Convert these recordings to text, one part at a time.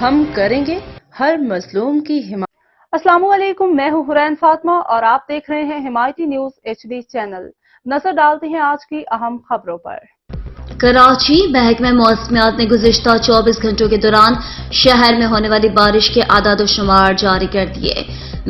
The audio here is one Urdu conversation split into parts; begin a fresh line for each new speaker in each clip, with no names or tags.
ہم کریں گے ہر مظلوم کی حمایت۔
السلام علیکم، میں ہوں حرین فاطمہ اور آپ دیکھ رہے ہیں حمایتی نیوز HD چینل۔ نظر ڈالتے ہیں آج کی اہم خبروں پر۔
کراچی محکمہ موسمیات نے گزشتہ 24 گھنٹوں کے دوران شہر میں ہونے والی بارش کے اعداد و شمار جاری کر دیے۔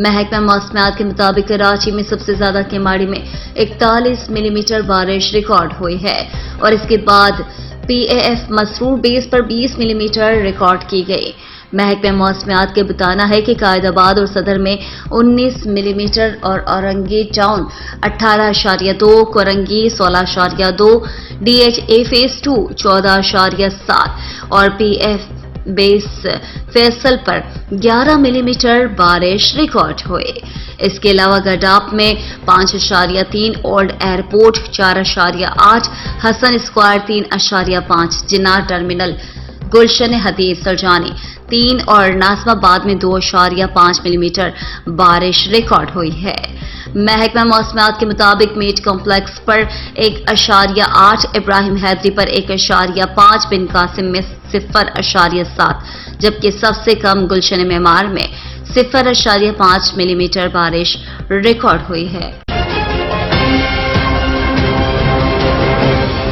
محکمہ موسمیات کے مطابق کراچی میں سب سے زیادہ کیماڑی میں 41 ملی میٹر بارش ریکارڈ ہوئی ہے اور اس کے بعد PAF مسرور بیس پر 20 ملی میٹر ریکارڈ کی گئی۔ محکمہ موسمیات کا بتانا ہے کہ قائد آباد اور صدر میں 19 ملی میٹر اور Orangi town 18.2، Korangi 16.2، DHA phase 2 14.7 اور PF بیس فیصل پر 11 ملی میٹر بارش ریکارڈ ہوئی۔ اس کے علاوہ گڈاپ میں 5.3، اولڈ ایئرپورٹ 4.8، حسن اسکوائر 3.5، جناح ٹرمینل، گلشن حدیث سرجانی 3 اور ناظم آباد میں 2.5 ملی میٹر بارش ریکارڈ ہوئی ہے۔ محکمہ موسمیات کے مطابق میٹ کمپلیکس پر 1.8، ابراہیم حیدری پر 1.5، بن قاسم میں 0.7، جبکہ سب سے کم گلشن معمار میں 0.5 ملی میٹر بارش ریکارڈ ہوئی ہے۔